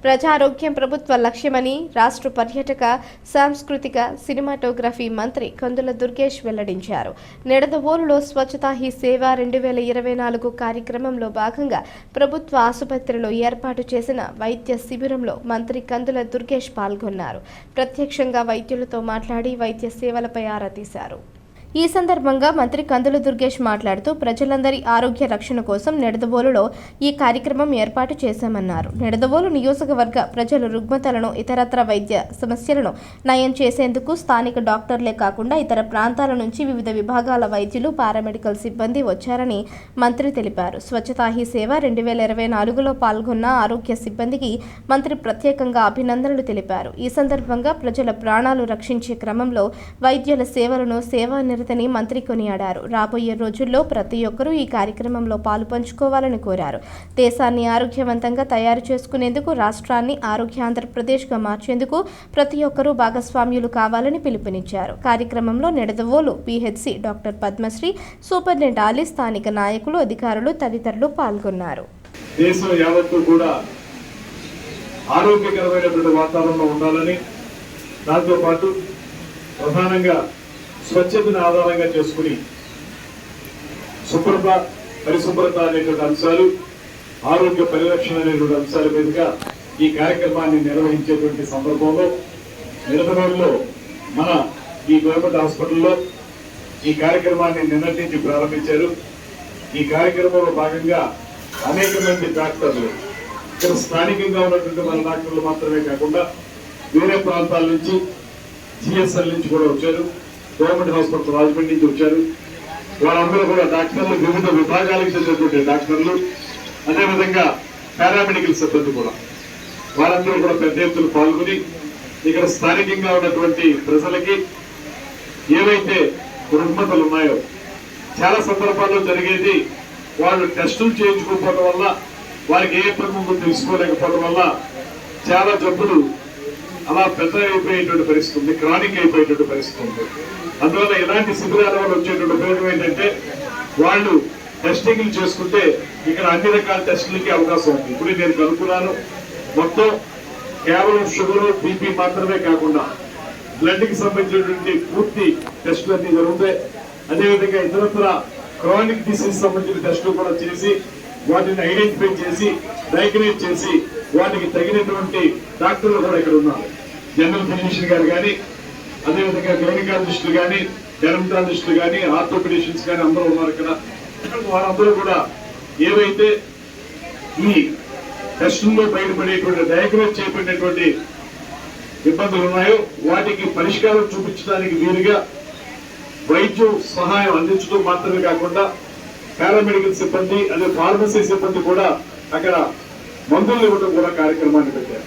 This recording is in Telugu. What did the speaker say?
ప్రజారోగ్యం ప్రభుత్వ లక్ష్యమని రాష్ట్ర పర్యాటక సాంస్కృతిక సినిమాటోగ్రఫీ మంత్రి కందుల దుర్గేష్ వెల్లడించారు. నిడదవోలులో స్వచ్ఛతా హీ సేవ 2024 కార్యక్రమంలో భాగంగా ప్రభుత్వ ఆసుపత్రిలో ఏర్పాటు చేసిన వైద్య శిబిరంలో మంత్రి కందుల దుర్గేష్ పాల్గొన్నారు. ప్రత్యక్షంగా వైద్యులతో మాట్లాడి వైద్య సేవలపై ఆరా తీశారు. ఈ సందర్భంగా మంత్రి కందుల దుర్గేష్ మాట్లాడుతూ ప్రజలందరి ఆరోగ్య రక్షణ కోసం నిడదవోలులో ఈ కార్యక్రమం ఏర్పాటు చేశామన్నారు. నిడదవోలు నియోజకవర్గ ప్రజలు రుగ్మతలను, ఇతరత్ర వైద్య సమస్యలను నయం చేసేందుకు స్థానిక డాక్టర్లే కాకుండా ఇతర ప్రాంతాల నుంచి వివిధ విభాగాల వైద్యులు, పారామెడికల్ సిబ్బంది వచ్చారని మంత్రి తెలిపారు. స్వచ్ఛతా హీ సేవ 2024లో పాల్గొన్న ఆరోగ్య సిబ్బందికి మంత్రి ప్రత్యేకంగా అభినందనలు తెలిపారు. ఈ సందర్భంగా ప్రజల ప్రాణాలు రక్షించే క్రమంలో వైద్యుల సేవలను సేవానిరతని మంత్రి కొనియాడారు. రాబోయే రోజుల్లో ప్రతి ఒక్కరూ ఈ కార్యక్రమంలో పాలుపంచుకోవాలని కోరారు. దేశాన్ని ఆరోగ్యవంతంగా తయారు చేసుకునేందుకు, రాష్ట్రాన్ని ఆరోగ్య ఆంధ్రప్రదేశ్గా మార్చేందుకు ప్రతి ఒక్కరూ భాగస్వామ్యులు కావాలని పిలుపునిచ్చారు. కార్యక్రమంలో Nidadavolu PHC doctor Padmasri, superintendent Ali, స్థానిక నాయకులు, అధికారులు తదితరులు పాల్గొన్నారు. దేశం యావత్తు కూడా ఆరోగ్యకరమైనటువంటి వాతావరణంలో ఉండాలని, దాంతో పాటు ప్రధానంగా స్వచ్ఛతను ఆధారంగా చేసుకుని శుభ్రత, పరిశుభ్రత అనేటువంటి అంశాలు, ఆరోగ్య పరిరక్షణ అనేటువంటి అంశాల మీదుగా ఈ కార్యక్రమాన్ని నిర్వహించేటువంటి సందర్భంలో నిడదవోలులో మన ఈ గవర్నమెంట్ హాస్పిటల్లో ఈ కార్యక్రమాన్ని నిన్నటి నుంచి ప్రారంభించారు. ఈ కార్యక్రమంలో భాగంగా అనేక మంది డాక్టర్లు, ఇక్కడ స్థానికంగా ఉన్నటువంటి మన డాక్టర్లు మాత్రమే కాకుండా వేరే ప్రాంతాల నుంచి, జిఎస్ఎల్ నుంచి కూడా వచ్చారు. గవర్నమెంట్ హాస్పిటల్ రాజమండ్రి నుంచి వచ్చారు. వాళ్ళందరూ కూడా డాక్టర్లు, వివిధ విభాగాలకు చెందినటువంటి డాక్టర్లు, అదేవిధంగా పారామెడికల్ సిబ్బంది కూడా, వాళ్ళందరూ కూడా పెద్ద ఎత్తున పాల్గొని ఇక్కడ స్థానికంగా ఉన్నటువంటి ప్రజలకి ఏవైతే రుగ్మతలు ఉన్నాయో, చాలా సందర్భాల్లో జరిగేది వాళ్ళు టెస్టులు చేయించుకోకపోవడం వల్ల, వారికి ఏ ఇబ్బంది తెలుసుకోలేకపోవడం వల్ల చాలా జబ్బులు అలా పెద్ద అయిపోయేటువంటి పరిస్థితి ఉంది, క్రానిక్ అయిపోయేటువంటి పరిస్థితి ఉంది. అందువల్ల ఇలాంటి శిబిరాల వల్ల వచ్చేటువంటి ఉపయోగం ఏంటంటే వాళ్ళు టెస్టింగ్లు చేసుకుంటే ఇక్కడ అన్ని రకాల టెస్టులకి అవకాశం ఉంది. ఇప్పుడు నేను కనుక్కున్నాను, మొత్తం కేవలం షుగర్, బీపీ మాత్రమే కాకుండా బ్లడ్కి సంబంధించినటువంటి పూర్తి టెస్టులు అన్ని జరుగుతాయి. అదేవిధంగా ఇతరత్ర క్రానిక్ డిసీజ్ సంబంధించిన టెస్టులు కూడా చేసి వాటిని ఐడెంటిఫై చేసి డయాగ్నోస్ చేసి వాటికి తగినటువంటి డాక్టర్లు కూడా ఇక్కడ ఉన్నారు. జనరల్ ఫిజిషియన్ గారు కానీ, అదేవిధంగా గైనకాలజిస్టులు కానీ, డెర్మటాలజిస్టులు కానీ, ఆర్థోపెడిషియన్స్ కానీ అందరూ ఉన్నారు ఇక్కడ. వారందరూ కూడా ఏవైతే ఈ టెస్టుల్లో బయటపడేటువంటి, డయాగ్నోస్ చేయబడినటువంటి ఇబ్బందులు ఉన్నాయో వాటికి పరిష్కారం చూపించడానికి వీలుగా వైద్య సహాయం అందించడం మాత్రమే కాకుండా పారామెడికల్ సిబ్బంది, అదే ఫార్మసీ సిబ్బంది కూడా అక్కడ మందులు ఇవ్వడం కూడా కార్యక్రమాన్ని పెట్టారు.